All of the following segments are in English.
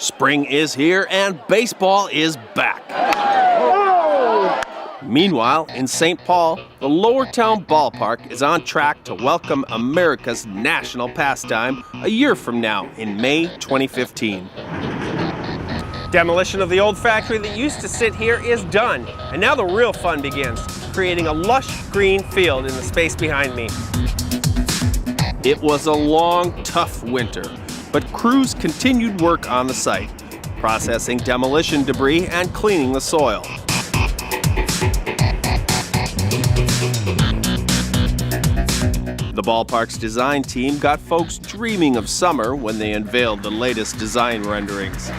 Spring is here and baseball is back. Meanwhile, in St. Paul, the Lowertown Ballpark is on track to welcome America's national pastime a year from now in May 2015. Demolition of the old factory that used to sit here is done, and now the real fun begins, creating a lush green field in the space behind me. It was a long, tough winter, but crews continued work on the site, processing demolition debris and cleaning the soil. The ballpark's design team got folks dreaming of summer when they unveiled the latest design renderings.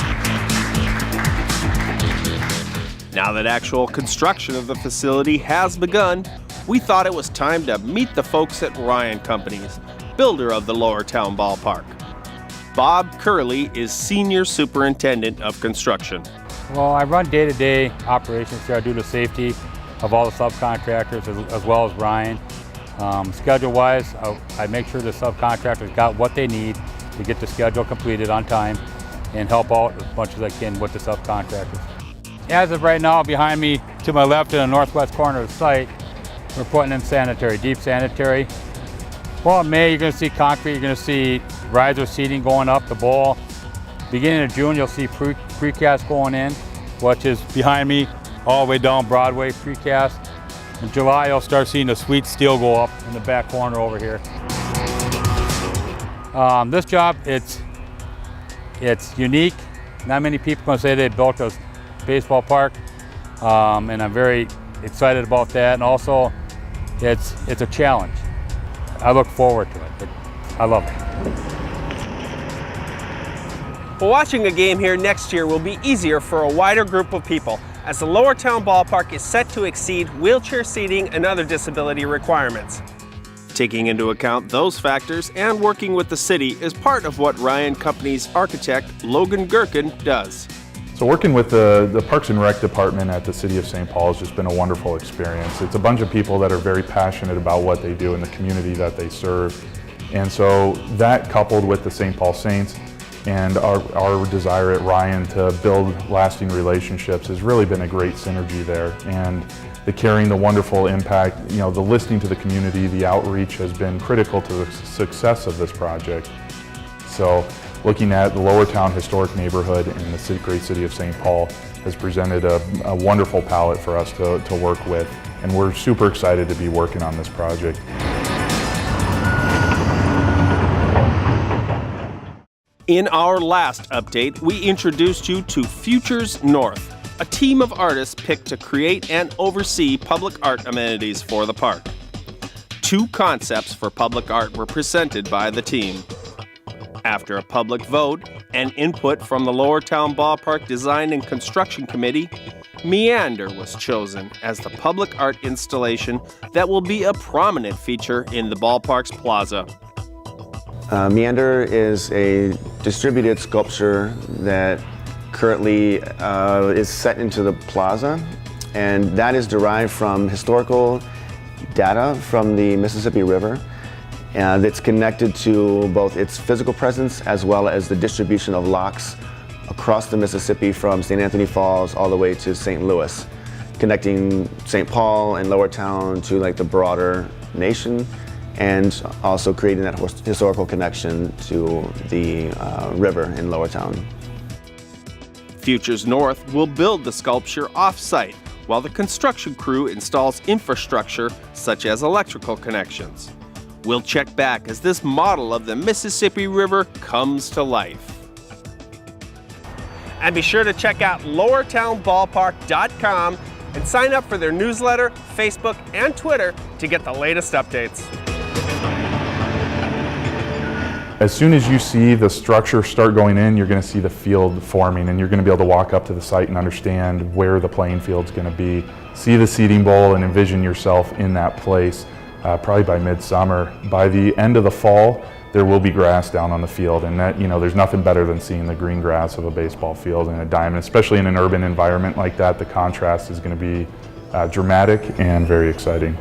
Now that actual construction of the facility has begun, we thought it was time to meet the folks at Ryan Companies, builder of the Lowertown Ballpark. Bob Curley is Senior Superintendent of Construction. Well, I run day-to-day operations here. I do the safety of all the subcontractors as well as Ryan. Schedule-wise, I make sure the subcontractors got what they need to get the schedule completed on time and help out as much as I can with the subcontractors. As of right now, behind me to my left in the northwest corner of the site, we're putting in sanitary, deep sanitary. Well, in May, you're going to see concrete, you're going to see riser seating going up the bowl. Beginning of June, you'll see precast going in, which is behind me all the way down Broadway, precast. In July, you'll start seeing the sweet steel go up in the back corner over here. This job, it's unique. Not many people can say they built a baseball park, and I'm very excited about that. And also, it's a challenge. I look forward to it. I love it. Well, watching a game here next year will be easier for a wider group of people, as the Lowertown Ballpark is set to exceed wheelchair seating and other disability requirements. Taking into account those factors and working with the city is part of what Ryan Companies architect Logan Gherkin does. So working with the Parks and Rec department at the City of St. Paul has just been a wonderful experience. It's a bunch of people that are very passionate about what they do in the community that they serve. And so that, coupled with the St. Paul Saints and our desire at Ryan to build lasting relationships, has really been a great synergy there. And the carrying the wonderful impact, the listening to the community, the outreach has been critical to the success of this project. So looking at the Lowertown historic neighborhood in the great city of St. Paul has presented a wonderful palette for us to work with, and we're super excited to be working on this project. In our last update, we introduced you to Futures North, a team of artists picked to create and oversee public art amenities for the park. 2 concepts for public art were presented by the team. After a public vote and input from the Lowertown Ballpark Design and Construction Committee, Meander was chosen as the public art installation that will be a prominent feature in the ballpark's plaza. Meander is a distributed sculpture that currently is set into the plaza, and that is derived from historical data from the Mississippi River. And it's connected to both its physical presence as well as the distribution of locks across the Mississippi from St. Anthony Falls all the way to St. Louis, connecting St. Paul and Lowertown to the broader nation, and also creating that historical connection to the river in Lowertown. Futures North will build the sculpture off-site, while the construction crew installs infrastructure such as electrical connections. We'll check back as this model of the Mississippi River comes to life. And be sure to check out lowertownballpark.com and sign up for their newsletter, Facebook, and Twitter to get the latest updates. As soon as you see the structure start going in, you're going to see the field forming, and you're going to be able to walk up to the site and understand where the playing field's going to be, see the seating bowl, and envision yourself in that place. Probably by midsummer. By the end of the fall, there will be grass down on the field, and that, there's nothing better than seeing the green grass of a baseball field in a diamond, especially in an urban environment like that. The contrast is going to be dramatic and very exciting.